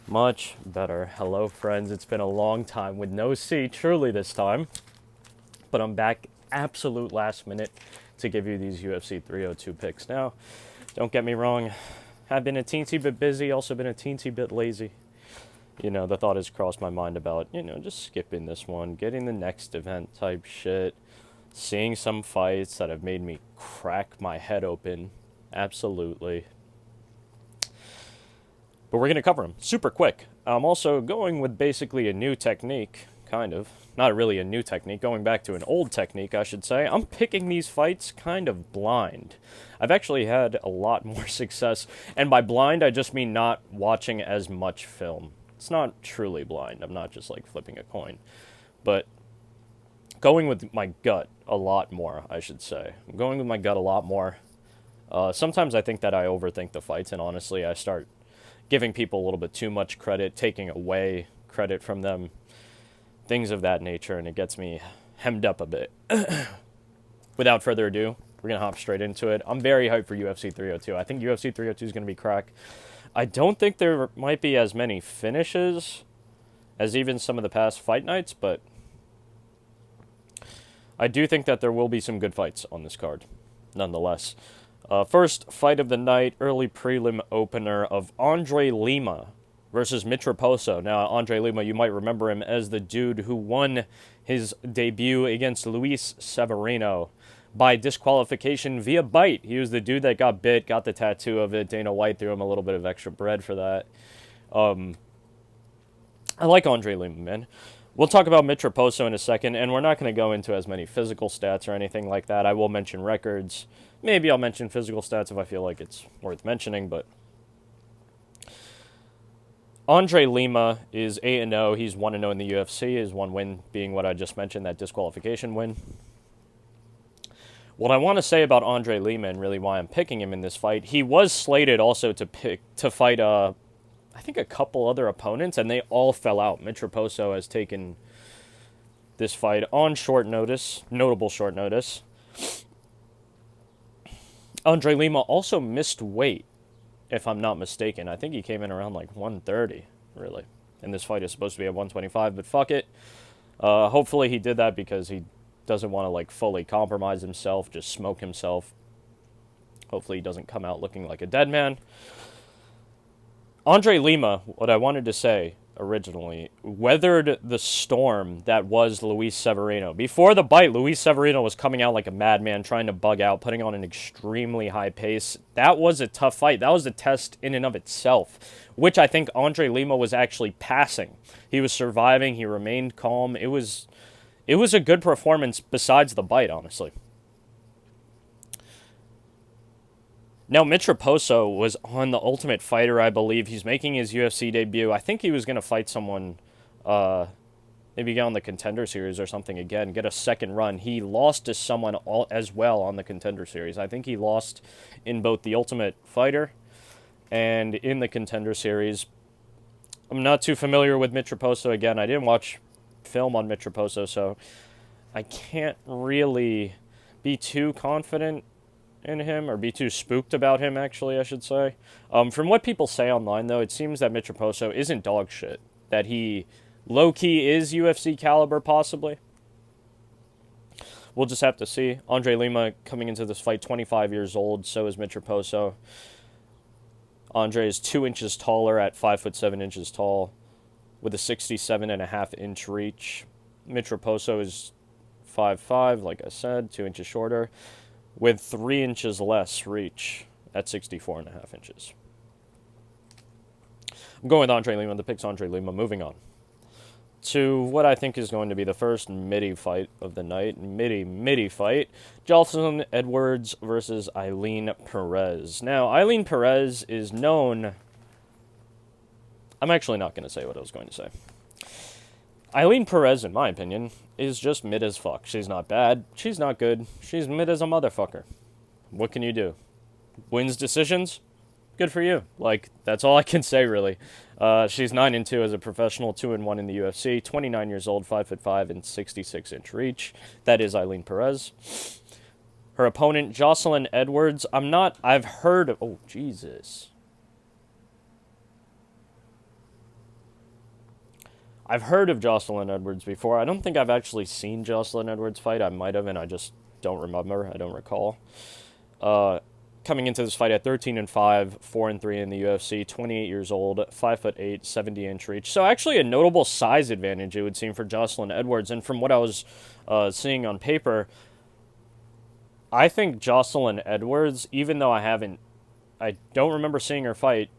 Much better. Hello, friends. It's been a long time with no C, truly this time. But I'm back absolute last minute to give you these UFC 302 picks. Now, don't get me wrong. I've been a teensy bit busy, also been a teensy bit lazy. You know, the thought has crossed my mind about, just skipping this one, getting the next event type shit, seeing some fights that have made me crack my head open. Absolutely. But we're going to cover them super quick. I'm also going with basically a new technique, kind of. Not really a new technique, going back to an old technique, I should say. I'm picking these fights kind of blind. I've actually had a lot more success, and by blind, I just mean not watching as much film. It's not truly blind. I'm not just like flipping a coin. But going with my gut a lot more, I should say. I'm going with my gut a lot more. Sometimes I think that I overthink the fights, and honestly, I start giving people a little bit too much credit, taking away credit from them, things of that nature, and it gets me hemmed up a bit. Without further ado, we're going to hop straight into it. I'm very hyped for UFC 302. I think UFC 302 is going to be crack. I don't think there might be as many finishes as even some of the past fight nights, but I do think that there will be some good fights on this card, nonetheless. First fight of the night, early prelim opener of Andre Lima versus Mitch Raposo. Now, Andre Lima, you might remember him as the dude who won his debut against Luis Severino by disqualification via bite. He was the dude that got bit, got the tattoo of it. Dana White threw him a little bit of extra bread for that. I like Andre Lima, man. We'll talk about Mitch Raposo in a second, and we're not going to go into as many physical stats or anything like that. I will mention records. Maybe I'll mention physical stats if I feel like it's worth mentioning, but Andre Lima is 8-0. He's 1-0 in the UFC. His one win being what I just mentioned, that disqualification win. What I want to say about Andre Lima and really why I'm picking him in this fight, he was slated also to fight I think a couple other opponents, and they all fell out. Mitch Raposo has taken this fight on short notice, notable short notice. Andre Lima also missed weight, if I'm not mistaken. I think he came in around like 130, really. And this fight is supposed to be at 125, but fuck it. Hopefully he did that because he doesn't want to like fully compromise himself, just smoke himself. Hopefully he doesn't come out looking like a dead man. Andre Lima, what I wanted to say originally, weathered the storm that was Luis Severino. Before the bite, Luis Severino was coming out like a madman, trying to bug out, putting on an extremely high pace. That was a tough fight. That was a test in and of itself, which I think Andre Lima was actually passing. He was surviving. He remained calm. It was a good performance besides the bite, honestly. Now, Mitch Raposo was on The Ultimate Fighter, I believe. He's making his UFC debut. I think he was going to fight someone, maybe get on the Contender Series or something again, get a second run. He lost to someone as well on the Contender Series. I think he lost in both The Ultimate Fighter and in the Contender Series. I'm not too familiar with Mitch Raposo. Again, I didn't watch film on Mitch Raposo, so I can't really be too confident in him, or be too spooked about him, actually, I should say. From what people say online, though, it seems that Mitch Raposo isn't dog shit. That he low-key is UFC caliber, possibly. We'll just have to see. Andre Lima coming into this fight, 25 years old, so is Mitch Raposo. Andre is 2 inches taller at 5'7" inches tall, with a 67.5-inch reach. Mitch Raposo is 5'5", like I said, 2 inches shorter, with 3 inches less reach at 64.5 inches. I'm going with Andre Lima. The pick's Andre Lima. Moving on to what I think is going to be the first midi fight of the night. Midi fight. Joselyn Edwards versus Ailin Perez. Now, Ailin Perez is known... I'm actually not going to say what I was going to say. Ailin Perez, in my opinion, is just mid as fuck. She's not bad. She's not good. She's mid as a motherfucker. What can you do? Wins decisions? Good for you. Like, that's all I can say, really. She's 9-2 as a professional, 2-1 in the UFC, 29 years old, 5'5", and 66-inch reach. That is Ailin Perez. Her opponent, Joselyn Edwards. I've heard of... Oh, Jesus. I've heard of Joselyn Edwards before. I don't think I've actually seen Joselyn Edwards fight. I might have, and I just don't remember. I don't recall. Coming into this fight at 13-5, 4-3 in the UFC, 28 years old, 5'8", 70-inch reach. So actually a notable size advantage, it would seem, for Joselyn Edwards. And from what I was seeing on paper, I think Joselyn Edwards, even though I don't remember seeing her fight,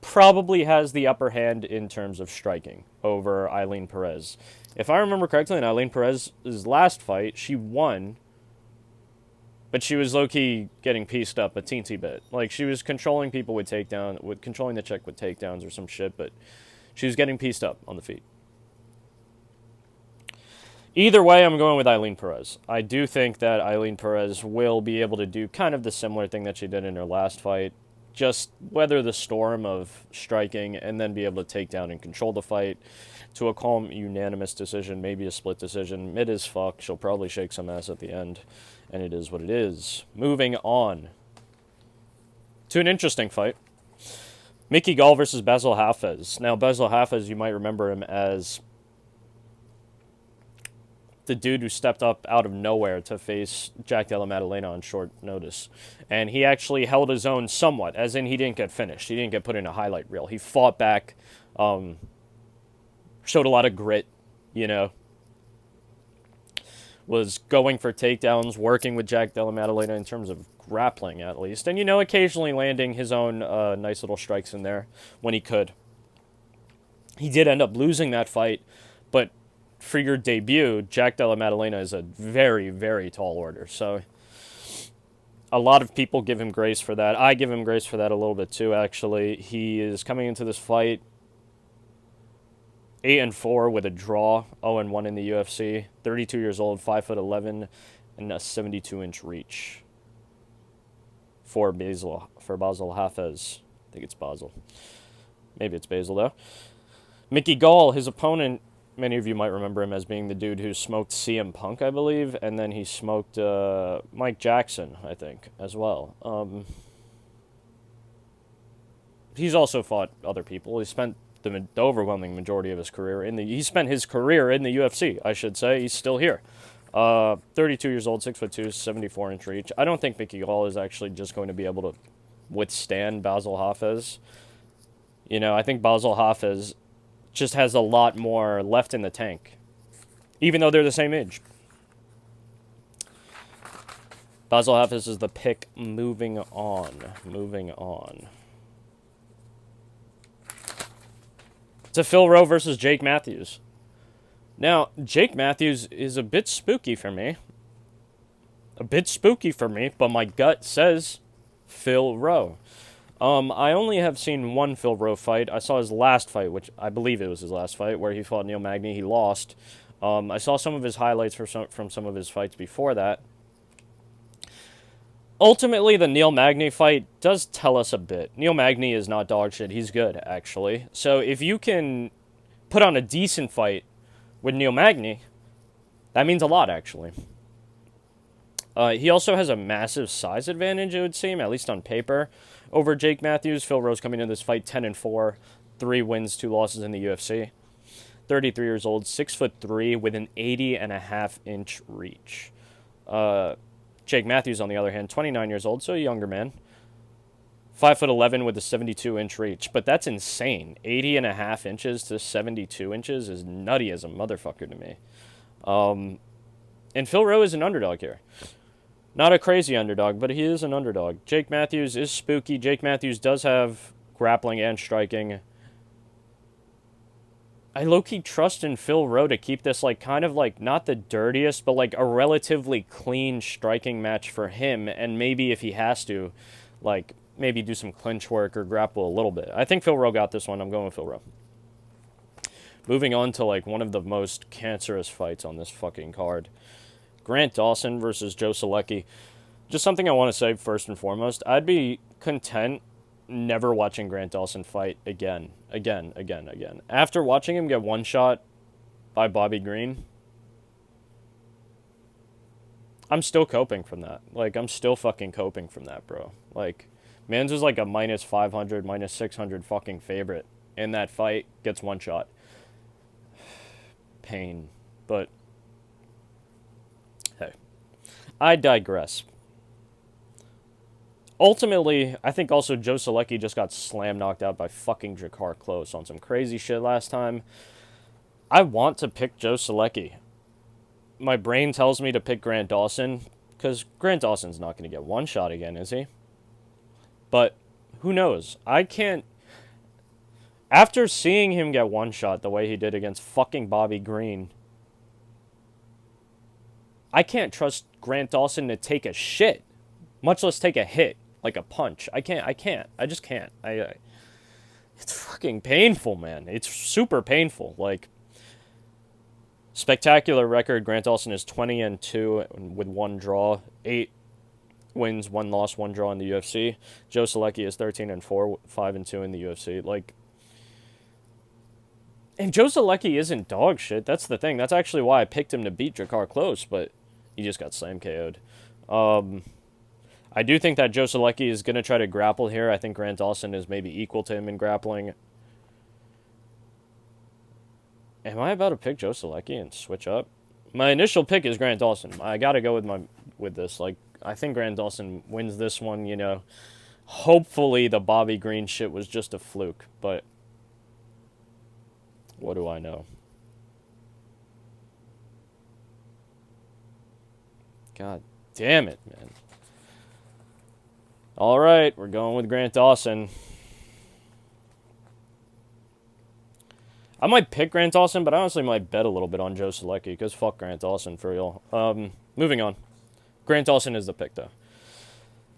probably has the upper hand in terms of striking over Ailin Perez. If I remember correctly, in Ailin Perez's last fight, she won, but she was low-key getting pieced up a teensy bit. Like, she was controlling people with controlling the chick with takedowns or some shit, but she was getting pieced up on the feet. Either way, I'm going with Ailin Perez. I do think that Ailin Perez will be able to do kind of the similar thing that she did in her last fight. Just weather the storm of striking and then be able to take down and control the fight to a calm, unanimous decision, maybe a split decision. Mid as fuck. She'll probably shake some ass at the end, and it is what it is. Moving on to an interesting fight. Mickey Gall versus Bassil Hafez. Now, Bassil Hafez, you might remember him as the dude who stepped up out of nowhere to face Jack Della Maddalena on short notice. And he actually held his own somewhat, as in he didn't get finished. He didn't get put in a highlight reel. He fought back, showed a lot of grit, was going for takedowns, working with Jack Della Maddalena in terms of grappling, at least. And, occasionally landing his own nice little strikes in there when he could. He did end up losing that fight, but for your debut, Jack Della Maddalena is a very, very tall order. So a lot of people give him grace for that. I give him grace for that a little bit too, actually. He is coming into this fight 8-4 with a draw, 0-1 in the UFC. 32 years old, 5'11", and a 72-inch reach for Bassil Hafez. I think it's Bassil. Maybe it's Bassil, though. Mickey Gall, his opponent, many of you might remember him as being the dude who smoked CM Punk, I believe, and then he smoked Mike Jackson, I think, as well. He's also fought other people. He spent the overwhelming majority of his career he spent his career in the UFC, I should say. He's still here. 32 years old, 6'2", 74-inch reach. I don't think Mickey Gall is actually just going to be able to withstand Bassil Hafez. I think Bassil Hafez just has a lot more left in the tank, even though they're the same age. Bassil Hafez is the pick. Moving on. To Phil Rowe versus Jake Matthews. Now, Jake Matthews is a bit spooky for me. But my gut says Phil Rowe. I only have seen one Phil Rowe fight. I saw his last fight, which I believe it was his last fight, where he fought Neil Magny. He lost. I saw some of his highlights from some of his fights before that. Ultimately, the Neil Magny fight does tell us a bit. Neil Magny is not dog shit. He's good, actually. So if you can put on a decent fight with Neil Magny, that means a lot, actually. He also has a massive size advantage, it would seem, at least on paper, over Jake Matthews. Phil Rowe's coming into this fight 10-4, 3 wins, 2 losses in the UFC. 33 years old, 6'3", with an 80.5-inch reach. Jake Matthews, on the other hand, 29 years old, so a younger man. 5'11" with a 72-inch reach, but that's insane. 80.5 inches to 72 inches is nutty as a motherfucker to me. And Phil Rowe is an underdog here. Not a crazy underdog, but he is an underdog. Jake Matthews is spooky. Jake Matthews does have grappling and striking. I low-key trust in Phil Rowe to keep this, kind of not the dirtiest, but, a relatively clean striking match for him. And maybe if he has to, maybe do some clinch work or grapple a little bit. I think Phil Rowe got this one. I'm going with Phil Rowe. Moving on to, one of the most cancerous fights on this fucking card. Grant Dawson versus Joe Solecki. Just something I want to say first and foremost. I'd be content never watching Grant Dawson fight again. After watching him get one shot by Bobby Green, I'm still coping from that. I'm still fucking coping from that, bro. Mans was a -500, -600 fucking favorite in that fight, gets one shot. pain. But, hey, I digress. Ultimately, I think also Joselyn just got slam knocked out by fucking Jakar Close on some crazy shit last time. I want to pick Joselyn. My brain tells me to pick Grant Dawson, because Grant Dawson's not going to get one shot again, is he? But who knows? I can't... After seeing him get one shot the way he did against fucking Bobby Green, I can't trust Grant Dawson to take a shit, much less take a hit, like a punch. I can't. I just can't. It's fucking painful, man. It's super painful. Like, spectacular record. Grant Dawson is 20-2 with 1 draw, 8 wins, 1 loss, 1 draw in the UFC. Joselyn is 13-4, 5-2 in the UFC. Like, and Joselyn isn't dog shit. That's the thing. That's actually why I picked him to beat Jakar Close, but he just got slam KO'd. I do think that Joselyn is going to try to grapple here. I think Grant Dawson is maybe equal to him in grappling. Am I about to pick Joselyn and switch up? My initial pick is Grant Dawson. I got to go with this. Like, I think Grant Dawson wins this one, you know. Hopefully the Bobby Green shit was just a fluke, but what do I know? God damn it, man. All right, we're going with Grant Dawson. I might pick Grant Dawson, but I honestly might bet a little bit on Joselyn, because fuck Grant Dawson for real. Moving on. Grant Dawson is the pick, though.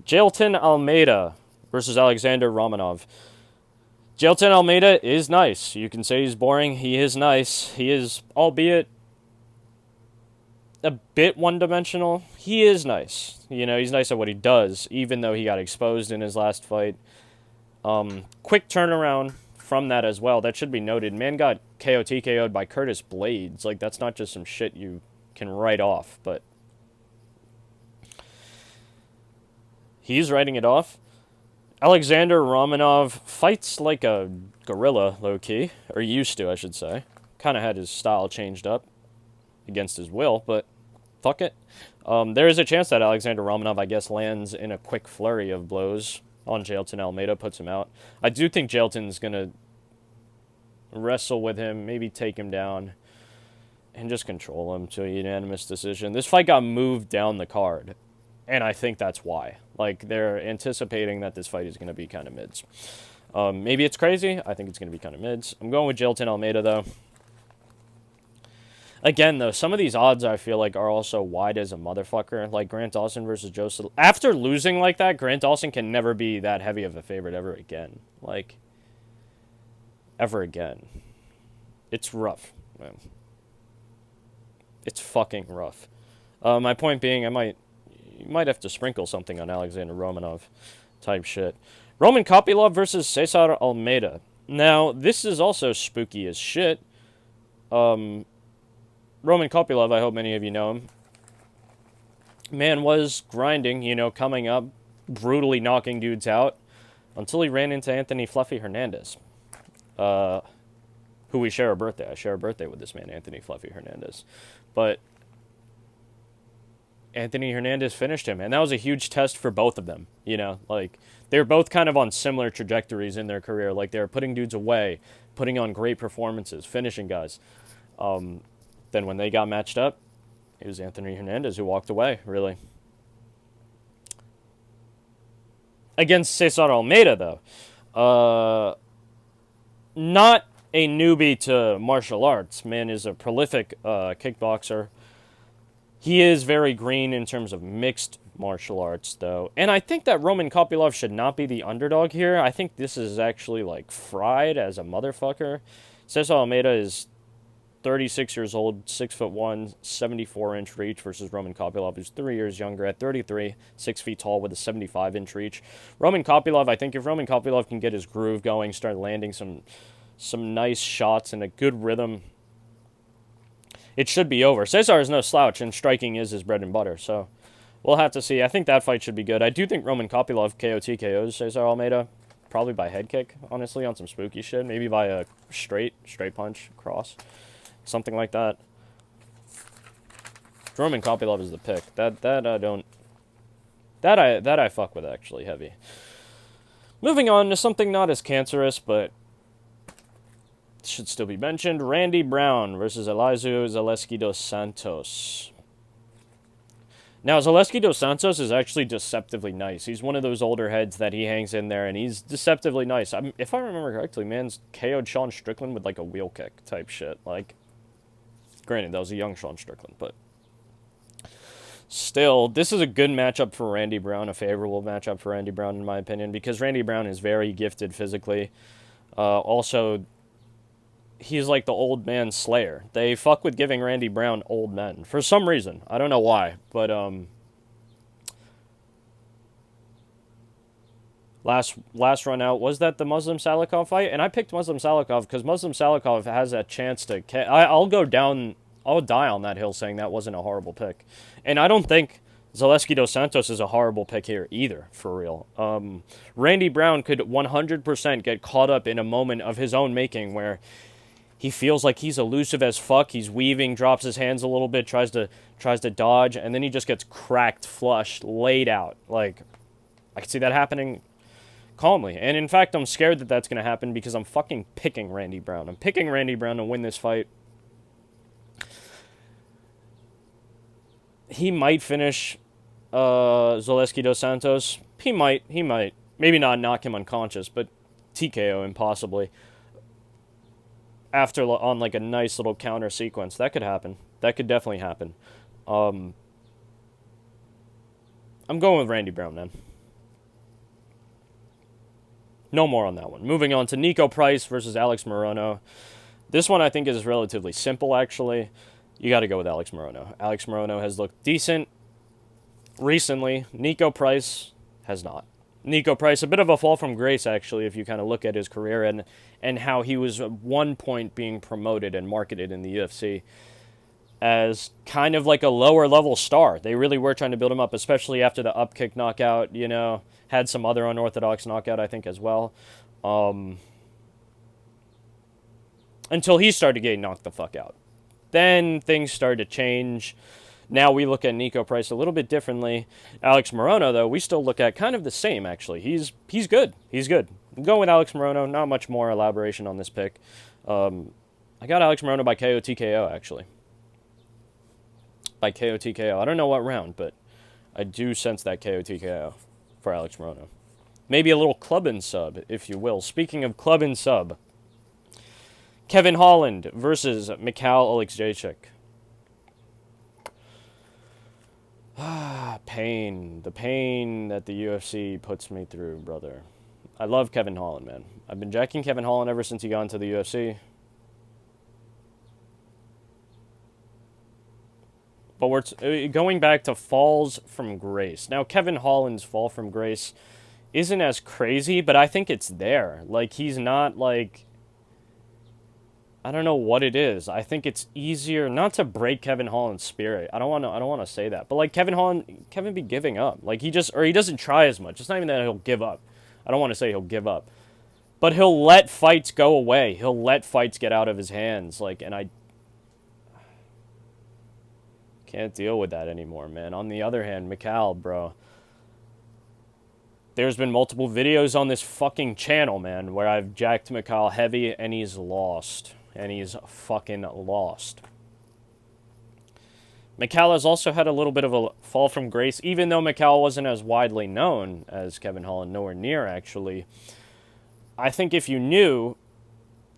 Jailton Almeida versus Alexander Romanov. Jailton Almeida is nice. You can say he's boring. He is nice. He is, albeit a bit one-dimensional. He is nice. You know, he's nice at what he does, even though he got exposed in his last fight. Quick turnaround from that as well. That should be noted. Man got TKO'd by Curtis Blades. Like, that's not just some shit you can write off, but he's writing it off. Alexander Romanov fights like a gorilla, low-key. Or used to, I should say. Kind of had his style changed up against his will, but fuck it. There is a chance that Alexander Romanov, I guess, lands in a quick flurry of blows on Jailton Almeida, puts him out. I do think Jailton's going to wrestle with him, maybe take him down, and just control him to a unanimous decision. This fight got moved down the card, and I think that's why. Like, they're anticipating that this fight is going to be kind of mids. Maybe it's crazy. I think it's going to be kind of mids. I'm going with Jailton Almeida, though. Again, though, some of these odds I feel like are also wide as a motherfucker. Like Grant Dawson versus Joselyn. After losing like that, Grant Dawson can never be that heavy of a favorite ever again. Like, ever again. It's rough, man. It's fucking rough. My point being, you might have to sprinkle something on Alexander Romanov type shit. Roman Kopylov versus Cesar Almeida. Now, this is also spooky as shit. Roman Kopylov, I hope many of you know him. Man was grinding, you know, coming up, brutally knocking dudes out, until he ran into Anthony Fluffy Hernandez, who we share a birthday. I share a birthday with this man, Anthony Fluffy Hernandez. But Anthony Hernandez finished him, and that was a huge test for both of them, you know, like, they're both kind of on similar trajectories in their career, like, they're putting dudes away, putting on great performances, finishing guys. Then when they got matched up, it was Anthony Hernandez who walked away, really. Against Cesar Almeida, though, not a newbie to martial arts. Man is a prolific kickboxer. He is very green in terms of mixed martial arts, though. And I think that Roman Kopylov should not be the underdog here. I think this is actually, like, fried as a motherfucker. Cesar Almeida is 36 years old, 6'1", 74-inch reach versus Roman Kopylov, who's 3 years younger at 33, 6 feet tall with a 75-inch reach. Roman Kopylov, I think if Roman Kopylov can get his groove going, start landing some nice shots and a good rhythm, it should be over. Cesar is no slouch, and striking is his bread and butter, so we'll have to see. I think that fight should be good. I do think Roman Kopylov TKOs Cesar Almeida, probably by head kick, honestly, on some spooky shit. Maybe by a straight punch, cross. something like that. Roman Kopylov is the pick. That I don't. That I fuck with actually heavy. Moving on to something not as cancerous, but should still be mentioned. Randy Brown versus Elizeu Zaleski dos Santos. Now, Zaleski dos Santos is actually deceptively nice. He's one of those older heads that he hangs in there, and he's deceptively nice. If I remember correctly, man's KO'd Sean Strickland with, like, a wheel kick type shit. Like, granted, that was a young Sean Strickland, but still, this is a good matchup for Randy Brown, a favorable matchup for Randy Brown, in my opinion, because Randy Brown is very gifted physically. Also, he's like the old man slayer. They fuck with giving Randy Brown old men for some reason. I don't know why, but last run out, was that the Muslim Salikov fight? And I picked Muslim Salikov because Muslim Salikov has a chance to I'll die on that hill saying that wasn't a horrible pick. And I don't think Zaleski dos Santos is a horrible pick here either, for real. Randy Brown could 100% get caught up in a moment of his own making where he feels like he's elusive as fuck. He's weaving, drops his hands a little bit, tries to dodge, and then he just gets cracked, flushed, laid out. Like, I can see that happening calmly. And in fact, I'm scared that that's going to happen because I'm fucking picking Randy Brown. I'm picking Randy Brown to win this fight. He might finish Zaleski dos Santos. He might. Maybe not knock him unconscious, but TKO him possibly. After, on like a nice little counter sequence. That could happen. That could definitely happen. I'm going with Randy Brown, man. No more on that one. Moving on to Nico Price versus Alex Morono. This one I think is relatively simple, actually. You got to go with Alex Morono. Alex Morono has looked decent recently. Nico Price has not. Nico Price, a bit of a fall from grace, actually, if you kind of look at his career and how he was at one point being promoted and marketed in the UFC as kind of like a lower-level star. They really were trying to build him up, especially after the upkick knockout, you know. Had some other unorthodox knockout, I think, as well. Until he started getting knocked the fuck out. Then things started to change. Now we look at Nico Price a little bit differently. Alex Morono, though, we still look at kind of the same, actually. He's good. He's good. I'm going with Alex Morono. Not much more elaboration on this pick. I got Alex Morono by KO TKO, actually. By KO TKO. I don't know what round, but I do sense that KO TKO for Alex Morono. Maybe a little club and sub, if you will. Speaking of club and sub, Kevin Holland versus Mikhail Oleksiejczuk. Pain. The pain that the UFC puts me through, brother. I love Kevin Holland, man. I've been jacking Kevin Holland ever since he got into the UFC. But we're going back to falls from grace. Now, Kevin Holland's fall from grace isn't as crazy, but I think it's there. Like, he's not, like... I don't know what it is. I think it's easier not to break Kevin Holland's spirit. I don't want to say that. But like Kevin be giving up. Like he doesn't try as much. It's not even that he'll give up. I don't want to say he'll give up. But he'll let fights go away. He'll let fights get out of his hands. Like, and I can't deal with that anymore, man. On the other hand, Mikhail, bro. There's been multiple videos on this fucking channel, man, where I've jacked Mikhail heavy and he's lost. And he's fucking lost. Mikhail has also had a little bit of a fall from grace, even though Mikhail wasn't as widely known as Kevin Holland, nowhere near, actually. I think if you knew,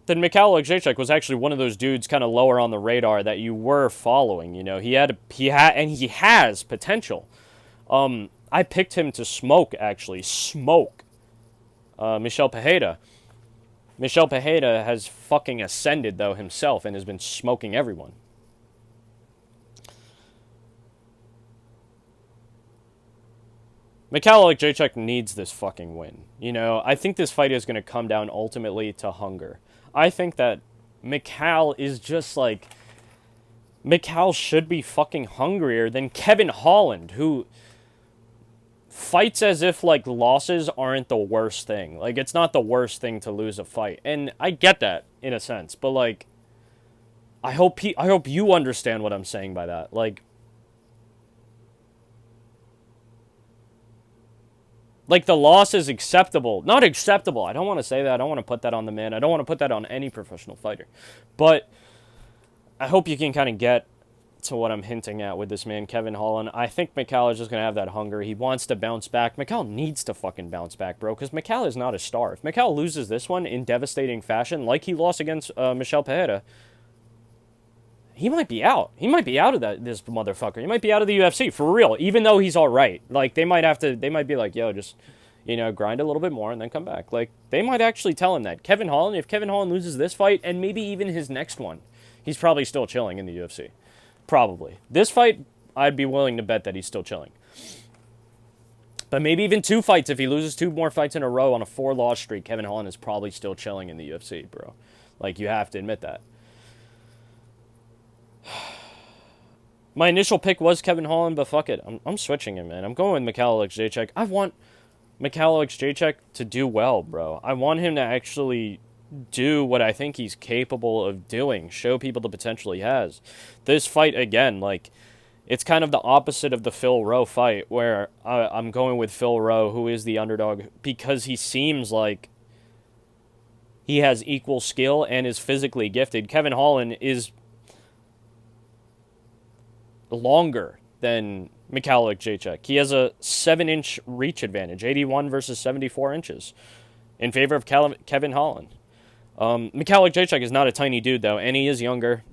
then Mikhail Oleksiejczuk was actually one of those dudes kind of lower on the radar that you were following, you know. He has potential. I picked him to smoke, actually. Michel Pereira. Michel Pereira has fucking ascended, though, himself, and has been smoking everyone. Mikhail Oleksiejczuk needs this fucking win. You know, I think this fight is going to come down ultimately to hunger. I think that Mikhail is just like... Mikhail should be fucking hungrier than Kevin Holland, who fights as if, like, losses aren't the worst thing. Like, it's not the worst thing to lose a fight. And I get that, in a sense. But, like, I hope you understand what I'm saying by that. Like the loss is acceptable. Not acceptable. I don't want to say that. I don't want to put that on the man. I don't want to put that on any professional fighter. But I hope you can kind of get to what I'm hinting at with this man, Kevin Holland. I think Mikal is just going to have that hunger. He wants to bounce back. Mikal needs to fucking bounce back, bro, because Mikal is not a star. If Mikal loses this one in devastating fashion, like he lost against Michel Pereira, he might be out. He might be out of this motherfucker. He might be out of the UFC, for real, even though he's all right. Like, they might be like, yo, just, grind a little bit more and then come back. Like, they might actually tell him that. If Kevin Holland loses this fight, and maybe even his next one, he's probably still chilling in the UFC. Probably. This fight, I'd be willing to bet that he's still chilling. But maybe even 2 fights. If he loses 2 more fights in a row on a 4-loss streak, Kevin Holland is probably still chilling in the UFC, bro. Like, you have to admit that. My initial pick was Kevin Holland, but fuck it. I'm switching him, man. I'm going with Mikhail Jacek. I want Mikhail Jacek to do well, bro. I want him to actually do what I think he's capable of doing. Show people the potential he has. This fight, again, like, it's kind of the opposite of the Phil Rowe fight, where I'm going with Phil Rowe, who is the underdog, because he seems like he has equal skill and is physically gifted. Kevin Holland is longer than Mikhail Jacek. He has a 7-inch reach advantage, 81 versus 74 inches, in favor of Kevin Holland. Mikhail Jacek is not a tiny dude, though, and he is younger.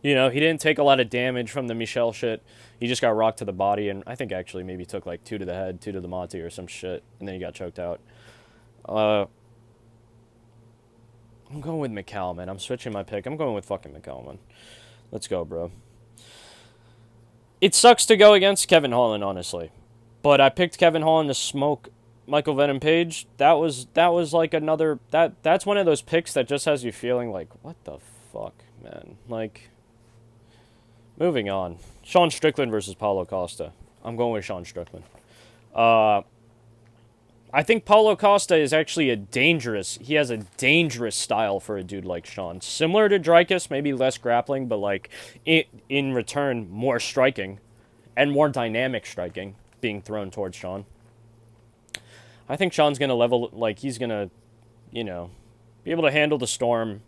He didn't take a lot of damage from the Michel shit. He just got rocked to the body, and I think actually maybe took like 2 to the head, 2 to the mati or some shit, and then he got choked out. I'm going with Mikhail, man. I'm switching my pick. I'm going with fucking Mikhail, man. Let's go, bro. It sucks to go against Kevin Holland, honestly. But I picked Kevin Holland to smoke Michael Venom Page. That was like another... That's one of those picks that just has you feeling like, what the fuck, man? Like, moving on. Sean Strickland versus Paulo Costa. I'm going with Sean Strickland. I think Paulo Costa is actually he has a dangerous style for a dude like Sean. Similar to Dreykus, maybe less grappling, but like in return, more striking and more dynamic striking being thrown towards Sean. I think Sean's going to level, like he's going to, be able to handle the storm,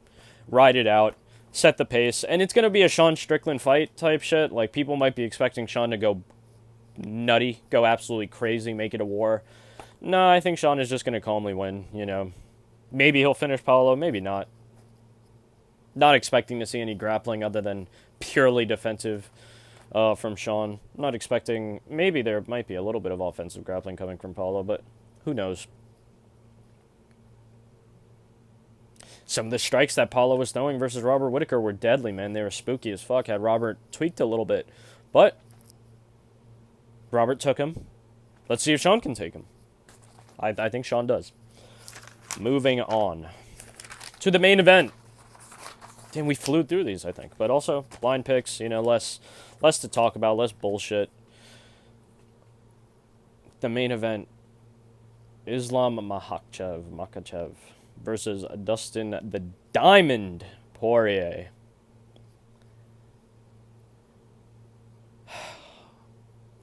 ride it out, set the pace, and it's going to be a Sean Strickland fight type shit. Like, people might be expecting Sean to go nutty, go absolutely crazy, make it a war. No, I think Sean is just going to calmly win, Maybe he'll finish Paulo, maybe not. Not expecting to see any grappling other than purely defensive from Sean. Not expecting... Maybe there might be a little bit of offensive grappling coming from Paulo, but who knows? Some of the strikes that Paulo was throwing versus Robert Whittaker were deadly, man. They were spooky as fuck. Had Robert tweaked a little bit. But Robert took him. Let's see if Sean can take him. I think Sean does. Moving on to the main event. Damn, we flew through these, I think. But also, blind picks, less to talk about, less bullshit. The main event, Islam Makhachev versus Dustin the Diamond Poirier.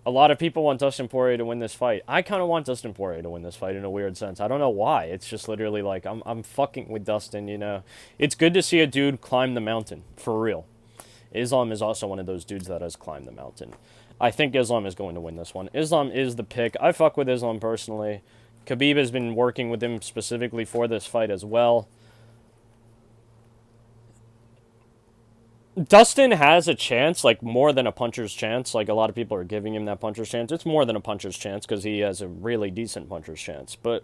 A lot of people want Dustin Poirier to win this fight. I kind of want Dustin Poirier to win this fight in a weird sense. I don't know why. It's just literally like, I'm fucking with Dustin, It's good to see a dude climb the mountain, for real. Islam is also one of those dudes that has climbed the mountain. I think Islam is going to win this one. Islam is the pick. I fuck with Islam personally. Khabib has been working with him specifically for this fight as well. Dustin has a chance, like more than a puncher's chance. Like, a lot of people are giving him that puncher's chance. It's more than a puncher's chance because he has a really decent puncher's chance. But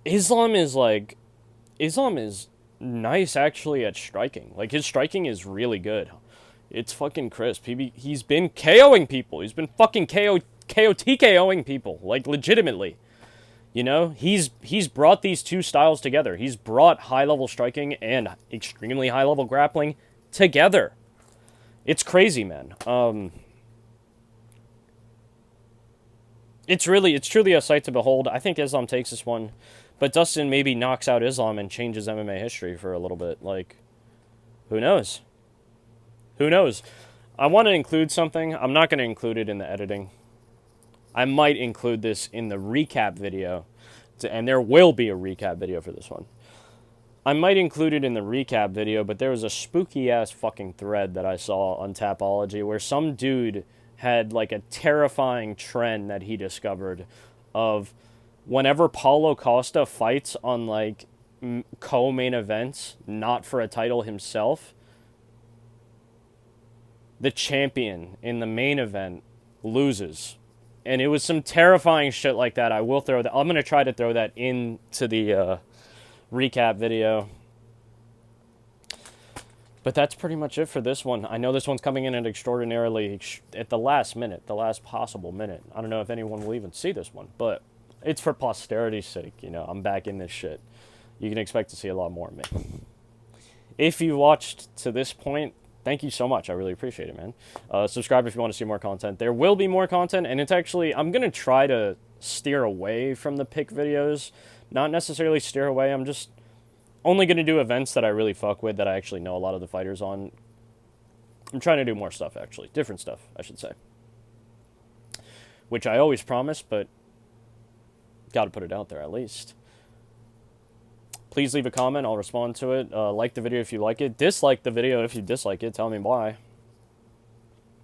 Islam is nice actually at striking. Like, his striking is really good. It's fucking crisp. He's been KOing people. He's been fucking TKOing people, like, legitimately. He's brought these two styles together. He's brought high-level striking and extremely high-level grappling together. It's crazy, man. It's truly a sight to behold. I think Islam takes this one But Dustin maybe knocks out Islam and changes MMA history for a little bit. Like, who knows? Who knows? I want to include something. I'm not going to include it in the editing. I might include this in the recap video. And there will be a recap video for this one. I might include it in the recap video, but there was a spooky-ass fucking thread that I saw on Tapology where some dude had, like, a terrifying trend that he discovered of whenever Paulo Costa fights on, like, co-main events, not for a title himself, the champion in the main event loses. And it was some terrifying shit like that. I will throw that. I'm going to try to throw that into the recap video. But that's pretty much it for this one. I know this one's coming in at extraordinarily at the last minute, the last possible minute. I don't know if anyone will even see this one, but it's for posterity's sake. You know, I'm back in this shit. You can expect to see a lot more of me. If you watched to this point, thank you so much. I really appreciate it, man. Subscribe if you want to see more content. There will be more content, and it's actually, I'm going to try to steer away from the pick videos. Not necessarily steer away. I'm just only going to do events that I really fuck with, that I actually know a lot of the fighters on. I'm trying to do more stuff, actually. Different stuff, I should say. Which I always promise, but got to put it out there at least. Please leave a comment. I'll respond to it. Like the video if you like it. Dislike the video if you dislike it. Tell me why.